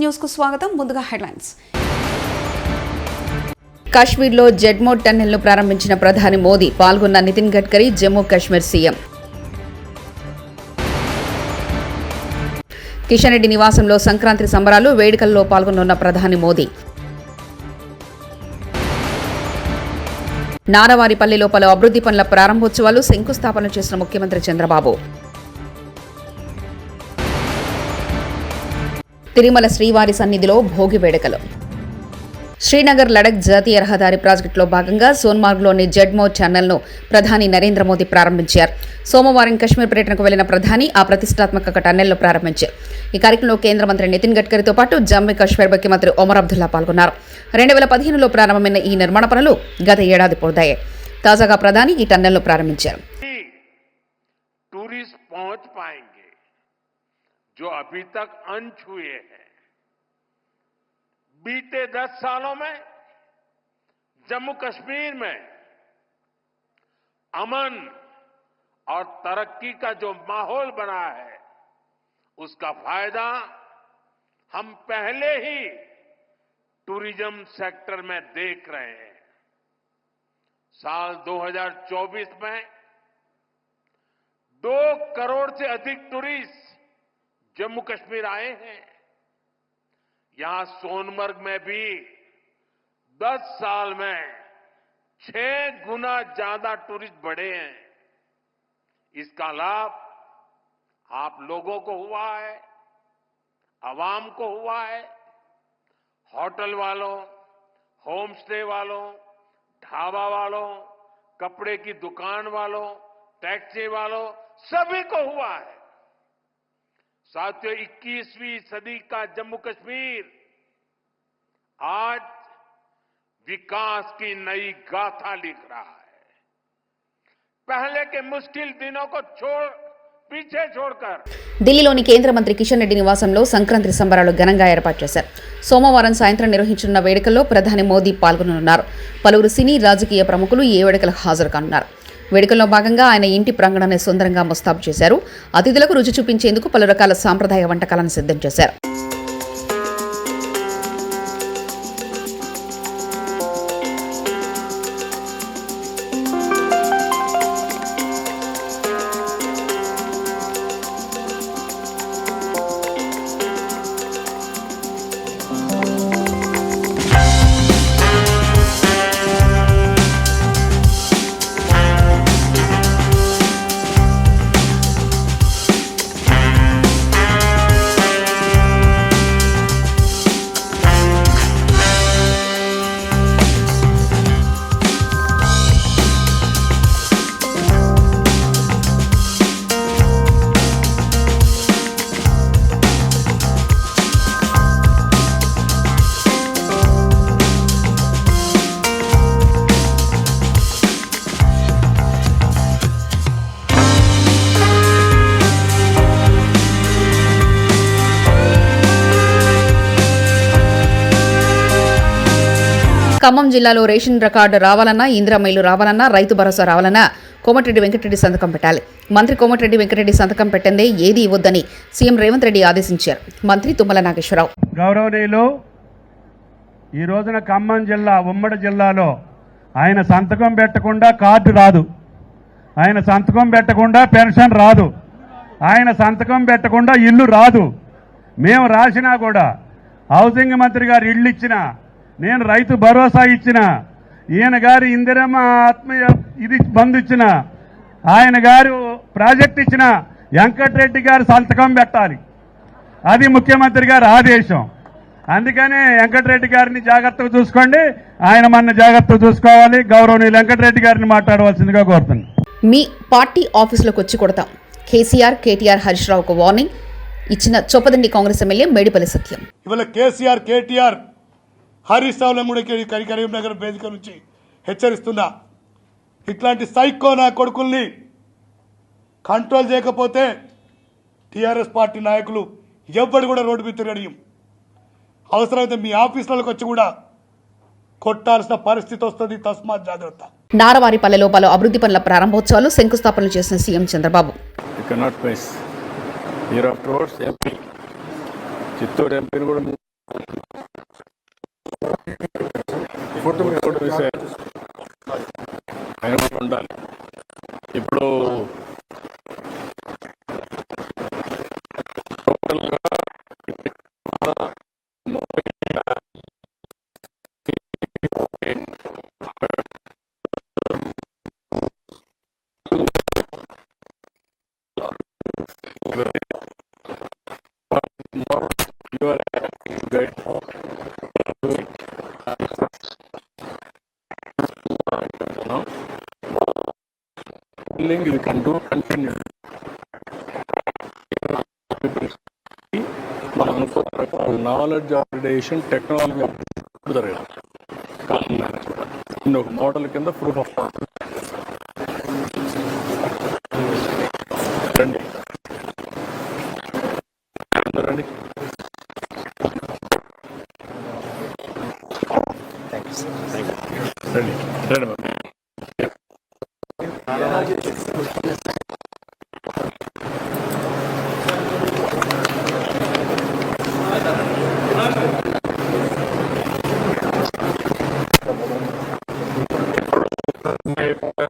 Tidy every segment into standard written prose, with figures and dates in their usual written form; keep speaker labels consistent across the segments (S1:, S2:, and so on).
S1: News కు స్వాగతం. ముందుగా హెడ్లైన్స్. కాశ్మీర్లో జెడ్మోడ్ టన్నెల్ను ప్రారంభించిన ప్రధాని మోదీ, పాల్గొన్న నితిన్ గడ్కరీ, జమ్మూ కాశ్మీర్ సీఎం. కిషన్ రెడ్డి నివాసంలో సంక్రాంతి సంబరాలు, వేడుకల్లో పాల్గొన్న ప్రధాని మోదీ. నారవారిపల్లిలో పలు అభివృద్ధి పనుల ప్రారంభోత్సవాలు, శంకుస్థాపన చేసిన ముఖ్యమంత్రి చంద్రబాబు. తిరుమల శ్రీవారి సన్నిధిలో భోగి వేడుకలు. శ్రీనగర్ లడక్ జాతీయ రహదారి ప్రాజెక్టులో భాగంగా సోన్మార్గ్లోని జెడ్మోడ్ ఛానల్ను ప్రధాని నరేంద్ర మోదీ ప్రారంభించారు. సోమవారం కశ్మీర్ పర్యటనకు వెళ్లిన ప్రధాని ఆ ప్రతిష్టాత్మక టన్నెల్ను ప్రారంభించారు. ఈ కార్యక్రమంలో కేంద్ర మంత్రి నితిన్ గడ్కరీతో పాటు జమ్మూ కాశ్మీర్ ముఖ్యమంత్రి ఒమర్ అబ్దుల్లా పాల్గొన్నారు. 2015లో ప్రారంభమైన ఈ నిర్మాణ పనులు గత ఏడాది పూర్తయ్యాయి. తాజాగా ప్రధాని ఈ టన్నెల్ను ప్రారంభించారు.
S2: जो अभी तक अनछुए हैं। बीते 10 सालों में जम्मू कश्मीर में अमन और तरक्की का जो माहौल बना है, उसका फायदा हम पहले ही टूरिज्म सेक्टर में देख रहे हैं। साल 2024 में 2 करोड़ से अधिक टूरिस्ट जम्मू कश्मीर आए हैं। यहां सोनमर्ग में भी 10 साल में 6 गुना ज्यादा टूरिस्ट बढ़े हैं। इसका लाभ आप लोगों को हुआ है, आवाम को हुआ है। होटल वालों, होम स्टे वालों, ढाबा वालों, कपड़े की दुकान वालों, टैक्सी वालों, सभी को हुआ है। साथियों, 21वीं सदी का जम्मू कश्मीर आज विकास की नई गाथा लिख रहा है। पहले के मुश्किल दिनों को पीछे छोड़कर
S1: ఢిల్లీలోని కేంద్ర మంత్రి కిషన్ రెడ్డి నివాసంలో సంక్రాంతి సంబరాలు ఘనంగా ఏర్పాటు చేశారు. సోమవారం సాయంత్రం నిర్వహించనున్న వేడుకల్లో ప్రధాని మోదీ పాల్గొననున్నారు. పలువురు సినీ రాజకీయ ప్రముఖులు ఈ వేడుకలకు హాజరు కానున్నారు. వేడుకల్లో భాగంగా ఆయన ఇంటి ప్రాంగణాన్ని సుందరంగా ముస్తాబు చేశారు. అతిథులకు రుచి చూపించేందుకు పలు రకాల సాంప్రదాయ వంటకాలను సిద్ధం చేశారు. ఖమ్మం జిల్లాలో రేషన్ రికార్డు రావాలన్నా, ఇందిరమ్మ ఇల్లు రావాలన్నా, రైతు భరోసా రావాలన్నా కోమటిరెడ్డి వెంకటరెడ్డి సంతకం పెట్టాలి. మంత్రి కోమటిరెడ్డి వెంకటరెడ్డి సంతకం పెట్టందే ఏది ఇవ్వొద్దని సీఎం రేవంత్ రెడ్డి ఆదేశించారు. మంత్రి తుమ్మల నాగేశ్వరరావు.
S3: గౌరవనీయులు, ఈ రోజున ఖమ్మం జిల్లా, ఉమ్మడి జిల్లాలో ఆయన సంతకం పెట్టకుండా కార్డు రాదు, ఆయన సంతకం పెట్టకుండా పెన్షన్ రాదు, ఆయన సంతకం పెట్టకుండా ఇల్లు రాదు. మేము రాసినా కూడా హౌసింగ్ మంత్రి గారు ఇళ్ళు ఇచ్చినా, నేను రైతు భరోసా ఇచ్చిన, ఈయన గారు ఇందిరమ్మ ఆత్మీయ ఇది బంధు ఇచ్చిన, ఆయన గారు ప్రాజెక్ట్ ఇచ్చిన, వెంకటరెడ్డి గారు సంతకం పెట్టాలి. అది ముఖ్యమంత్రి గారి ఆదేశం. అందుకనే వెంకటరెడ్డి గారిని జాగ్రత్తగా చూసుకోండి, ఆయన మన జాగ్రత్తగా చూసుకోవాలి. గౌరవనీయులు వెంకటరెడ్డి గారిని మాట్లాడవలసిందిగా కోరుతున్నాను.
S1: మీ పార్టీ ఆఫీసులోకి వచ్చి కొడతాం. కేసీఆర్, కేటీఆర్, హరీష్ రావుకు వార్నింగ్ ఇచ్చిన చొప్పదండి కాంగ్రెస్ ఎమ్మెల్యే మేడిపల్లి సత్యం.
S4: ఇవాళ కేసీఆర్, కేటీఆర్, హరీష్ రావుల కరీంనగర్ వేదిక నుంచి హెచ్చరిస్తున్నా, ఇట్లాంటి సైకో నా కొడుకుల్ని కంట్రోల్ చేయకపోతే టీఆర్ఎస్ పార్టీ నాయకులు ఎవ్వడు కూడా రోడ్డు మీద తిరగడియం. అవసరమైతే మీ ఆఫీసులకు వచ్చి కూడా కొట్టాల్సిన పరిస్థితి వస్తుంది. తస్మాత్ జాగ్రత్త.
S1: నారవారిపల్లెలో పలు అభివృద్ధి పనుల ప్రారంభోత్సవాలు, శంకుస్థాపనలు చేసిన సీఎం చంద్రబాబు.
S5: చిత్తూరు ఎంపీని కూడా ఫోటో మిస్ ఆయన ఉండాలి. ఇప్పుడు you are good. No? You can do continue. Knowledge upgradation, technology model కింద proof of రండి రండి. రండి రండి.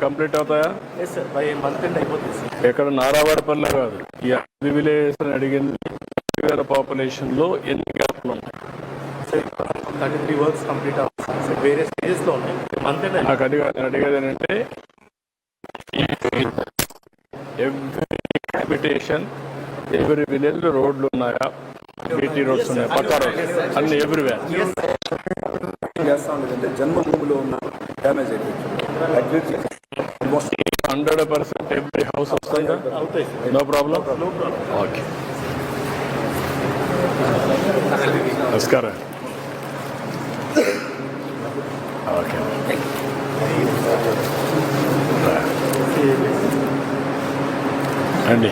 S5: కంప్లీట్ అవుతాయా? ఎక్కడ నారావారిపల్లి కాదు, ఈ అన్ని విలేజెస్ అడిగింది. పాపులేషన్ లో ఎన్ని గ్యాప్లు ఉన్నాయి?
S6: 33 వర్క్స్ కంప్లీట్ అవుతుంది, వేరే స్టేజెస్ లో ఉన్నాయి. అంతేనా?
S5: నాకు అడిగేది ఏంటంటే ఎవ్రీ హ్యాబిటేషన్, ఎవ్రీ విలేజ్ లో రోడ్లు ఉన్నాయా? బీటీ రోడ్స్ ఉన్నాయా? పక్కా రోడ్స్ అన్ని ఎవ్రీవేర్.
S7: చేస్తా ఉండేదంటే జన్మభూమిలో ఉన్న డ్యామేజ్ అయిపోయింది.
S5: 100% ఎవ్రీ హౌస్ వస్తుందా? No problem. ఓకే, నమస్కారం. ఓకే, అండి.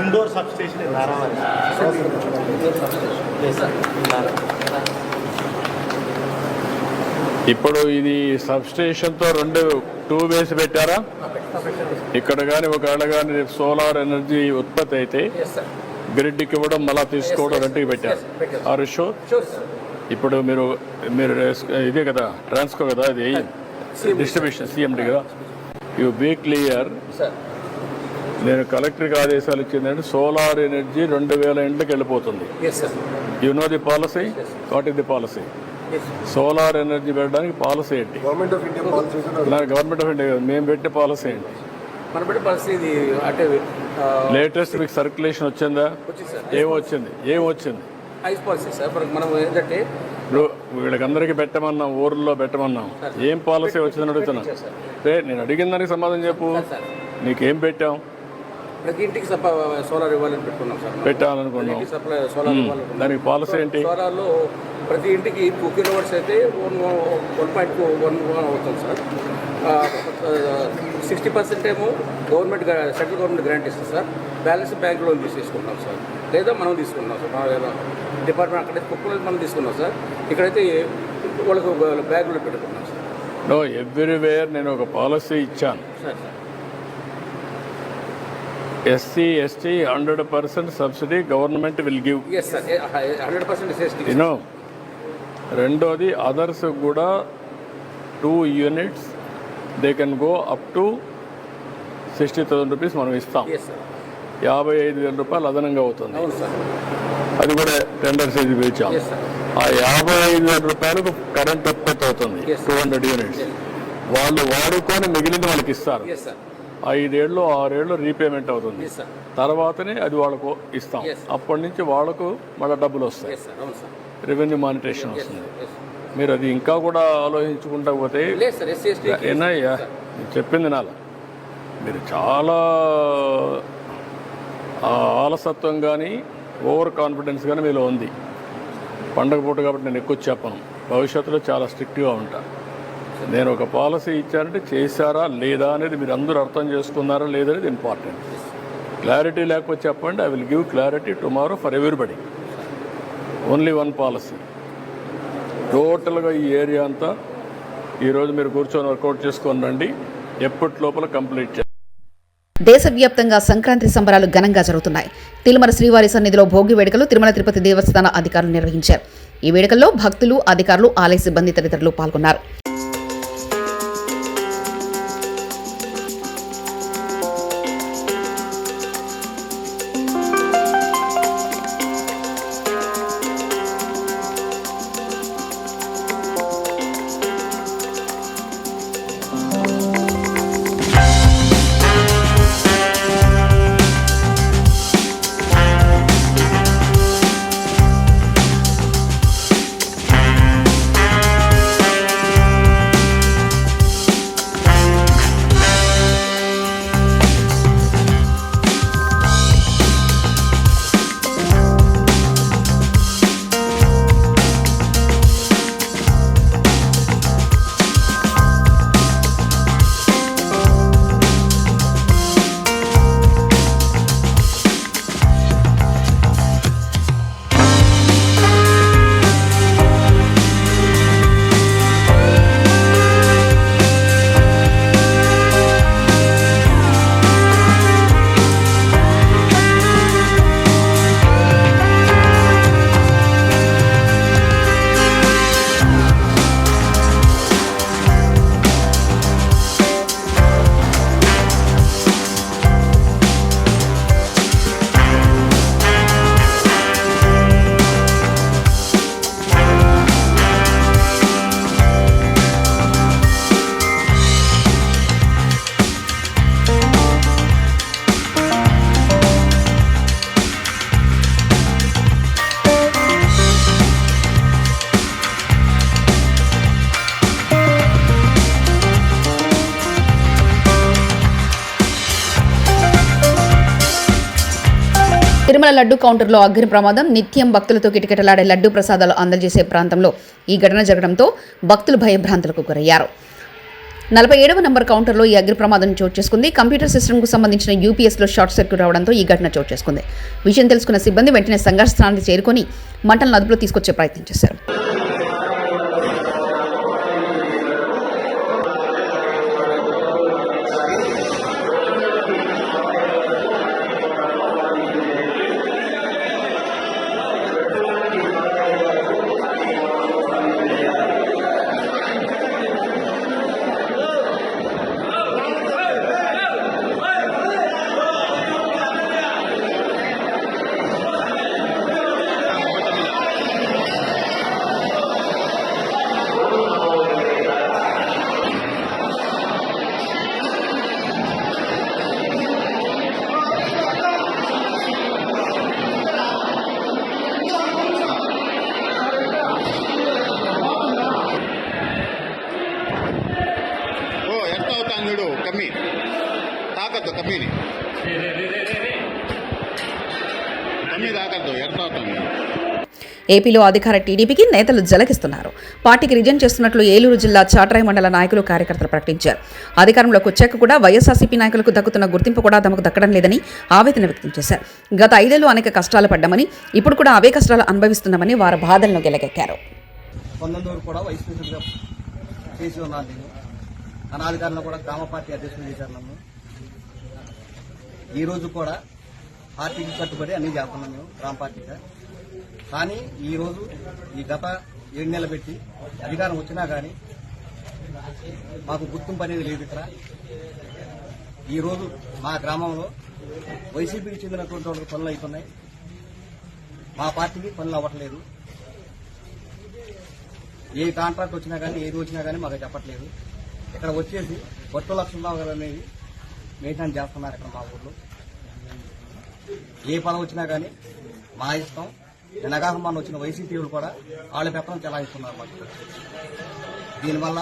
S6: ఇండోర్ సబ్ స్టేషన్
S5: ఇప్పుడు ఇది సబ్ స్టేషన్తో 2 వేస్ పెట్టారా? ఇక్కడ కానీ ఒకవేళ కానీ సోలార్ ఎనర్జీ ఉత్పత్తి అయితే గ్రిడ్కి ఇవ్వడం, మళ్ళా తీసుకోవడం రెండుకి పెట్టారు. Are sure? ఇప్పుడు మీరు ఇదే కదా, ట్రాన్స్కో కదా, ఇది డిస్ట్రిబ్యూషన్ సిఎండి కదా. You be clear. నేను కలెక్టర్కి ఆదేశాలు ఇచ్చిందంటే సోలార్ ఎనర్జీ 2000 ఇంట్లోకి వెళ్ళిపోతుంది. You know the policy? What is the policy? Solar energy పెట్టడానికి పాలసీ ఏంటి?
S7: Government of India policy.
S5: Government of India మేము పెట్టే పాలసీ ఏంటి?
S6: మన పెట్టే పాలసీ ఇది అంటే
S5: లేటెస్ట్ మీకు సర్క్యులేషన్ వచ్చిందా? ఏమొచ్చింది?
S6: Ice policy sir. మనం ఏంటంటే
S5: ఇప్పుడు వీళ్ళకందరికీ పెట్టమన్నాం, ఊర్లో పెట్టమన్నాం. ఏం పాలసీ వచ్చిందని అడుగుతున్నా. నేను అడిగిన దానికి సమాధానం చెప్పు. నీకేం పెట్టాం?
S6: ప్రతి ఇంటికి సోలార్ ఇవ్వాలని పెట్టుకున్నాం సార్.
S5: పెట్టాలనుకున్నాం.
S6: సప్లై సోలార్ ఇవ్వాలనుకున్నాం.
S5: దానికి పాలసీ ఏంటి?
S6: సోలార్లో ప్రతి ఇంటికి 2 కిలోవాట్స్ అయితే 1.1 అవుతుంది సార్. 60% ఏమో సెంట్రల్ గవర్నమెంట్ గ్రాంట్ ఇస్తుంది సార్. బ్యాలెన్స్ బ్యాంక్ లోన్ తీసుకుంటాం సార్, లేదా మనం తీసుకున్నాం సార్. మన డిపార్ట్మెంట్ అక్కడైతే కుక్కలో మనం తీసుకున్నాం సార్. ఇక్కడైతే వాళ్ళకు బ్యాగులో పెట్టుకున్నాం సార్.
S5: నో, ఎవ్రీవేర్ నేను ఒక పాలసీ ఇచ్చాను.
S6: Sir
S5: SC ST 100% subsidy government will give.
S6: Yes sir, 100% ST.
S5: You know, రెండోది అదర్స్ కూడా 2 units they can go up to 60,000 rupees మనం ఇస్తాం. 55,000 రూపాయలు అదనంగా అవుతుంది.
S6: అవును సార్.
S5: అది కూడా టెండర్ సైజ్ పిలిచాం. ఆ 55,000 రూపాయలకు కరెంట్ ఉత్పత్తి అవుతుంది. 200 యూనిట్స్ వాళ్ళు వాడుకొని మిగిలింది వాళ్ళకి ఇస్తారు. 5 ఏళ్ళు 6 ఏళ్ళు రీపేమెంట్ అవుతుంది. తర్వాతనే అది వాళ్ళకు ఇస్తాం. అప్పటి నుంచి వాళ్ళకు మళ్ళీ డబ్బులు వస్తాయి, రెవెన్యూ మానిటేషన్ వస్తుంది. మీరు అది ఇంకా కూడా ఆలోచించుకుంటా పోతే ఏనయ్యా చెప్పింది నాలా. మీరు చాలా ఆలసత్వం కానీ ఓవర్ కాన్ఫిడెన్స్ కానీ మీలో ఉంది. పండగ పూట కాబట్టి నేను ఎక్కువ చెప్పను. భవిష్యత్తులో చాలా స్ట్రిక్ట్గా ఉంటా. నేను ఒక పాలసీ ఇచ్చానంటే చేశారా లేదా అనేది మీరు అందరూ అర్థం చేసుకున్నారా లేదనేది ఇంపార్టెంట్. క్లారిటీ లేకపోతే చెప్పండి. I will give clarity tomorrow for everybody. Only 1 policy. టోటల్గా ఈ ఏరియా అంతా ఈరోజు మీరు కూర్చొని వర్కౌట్ చేసుకొని రండి. ఎప్పటి లోపల కంప్లీట్ చేయండి.
S1: దేశవ్యాప్తంగా సంక్రాంతి సంబరాలు ఘనంగా జరుగుతున్నాయి. తిరుమల శ్రీవారి సన్నిధిలో భోగి వేడుకలు తిరుమల తిరుపతి దేవస్థాన అధికారులు నిర్వహించారు. ఈ వేడుకల్లో భక్తులు, అధికారులు, ఆలయ సిబ్బంది తదితరులు పాల్గొన్నారు. తిరుమల లడ్డు కౌంటర్లో అగ్ని ప్రమాదం. నిత్యం భక్తులతో కిటకిటలాడే లడ్డు ప్రసాదాలు అందజేసే ప్రాంతంలో ఈ ఘటన జరగడంతో భక్తులు భయభ్రాంతులకు గురయ్యారు. 47వ నంబర్ కౌంటర్లో ఈ అగ్ని ప్రమాదం చోటు చేసుకుంది. కంప్యూటర్ సిస్టమ్కు సంబంధించిన యూపీఎస్లో షార్ట్ సర్క్యూట్ రావడంతో ఈ ఘటన చోటు చేసుకుంది. విషయం తెలుసుకున్న సిబ్బంది వెంటనే సంఘర్ష స్థానానికి చేరుకొని మంటలను అదుపులో తీసుకొచ్చే ప్రయత్నం చేశారు.
S8: కమ్మి తాకద్దు కమ్మిని కమ్మి తాకద్దు ఎట్లా అవుతుంది.
S1: ఏపీలో అధికార టీడీపీకి నేతలు జలకిస్తున్నారు. పార్టీకి రిజైన్ చేస్తున్నట్లు ఏలూరు జిల్లా చాట్రాయి మండల నాయకులు, కార్యకర్తలు ప్రకటించారు. అధికారంలోకి వచ్చాక కూడా వైఎస్ఆర్సీపీ నాయకులకు దక్కుతున్న గుర్తింపు కూడా తమకు దక్కడం లేదని ఆవేదన వ్యక్తం చేశారు. గత 5 ఏళ్లు అనేక కష్టాలు పడ్డామని, ఇప్పుడు కూడా అవే కష్టాలు అనుభవిస్తున్నామని వారు బాధలను గెలకెక్కారు.
S9: 19 కూడా వైస్ ప్రెసిడెంట్గా చేసి ఉన్నాను. నేను అనాధికారంలో కూడా గ్రామ పార్టీ అధ్యక్షులు చేశారు నన్ను. ఈరోజు కూడా పార్టీకి కట్టుబడి అన్ని చేస్తున్నాం మేము గ్రామ పార్టీగా. కానీ ఈరోజు ఈ గత 7 నెలలు పెట్టి అధికారం వచ్చినా కానీ మాకు గుర్తింపు అనేది లేదు. ఇక్కడ ఈరోజు మా గ్రామంలో వైసీపీకి చెందినటువంటి వాళ్ళకి పనులు అవుతున్నాయి, మా పార్టీకి పనులు అవ్వట్లేదు. ఏ కాంట్రాక్ట్ వచ్చినా కానీ ఏది వచ్చినా కానీ మాకు చెప్పట్లేదు. ఇక్కడ వచ్చేసి కొత్త లక్షణరావు గారు అనేది మెయింటైన్ చేస్తున్నారు. ఇక్కడ మా ఊర్లో ఏ పదవి వచ్చినా కానీ మా ఇష్టం. నగాహమాన్ వచ్చిన వైసీపీలు కూడా వాళ్ళ పెత్తనం చెలాయిస్తున్నారు మాకు. దీనివల్ల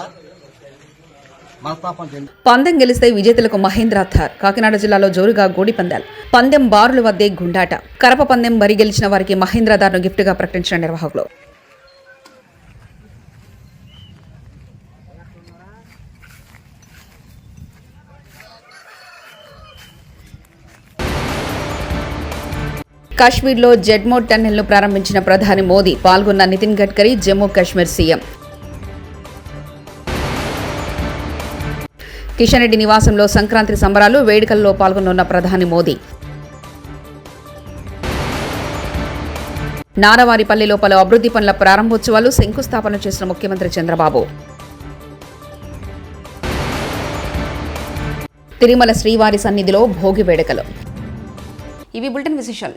S9: మనస్తాపం చెంది
S1: పందెం గెలిస్తే విజేతలకు మహేంద్ర థార్. కాకినాడ జిల్లాలో జోరుగా గోడి పందాలు. పందెం బారుల వద్దే గుండాట. కరప పందెం బరి గెలిచిన వారికి మహేంద్ర థార్ను గిఫ్ట్గా ప్రకటించిన నిర్వాహకులు. కాశ్మీర్లో జెడ్మోడ్ టన్నెల్ను ప్రారంభించిన ప్రధాని మోదీ. పాల్గొన్న నితిన్ గడ్కరీ, జమ్మూ కాశ్మీర్ సీఎం. కిషన్ రెడ్డి నివాసంలో సంక్రాంతి సంబరాలు వేడుకల్లో పాల్గొన్న ప్రధాని మోదీ. నారవారిపల్లిలో పలు అభివృద్ధి పనుల ప్రారంభోత్సవాలు శంకుస్థాపన చేసిన ముఖ్యమంత్రి చంద్రబాబు. తిరుమల శ్రీవారి సన్నిధిలో భోగి వేడుకలు. ఇవి బులెటిన్ విశేషాలు.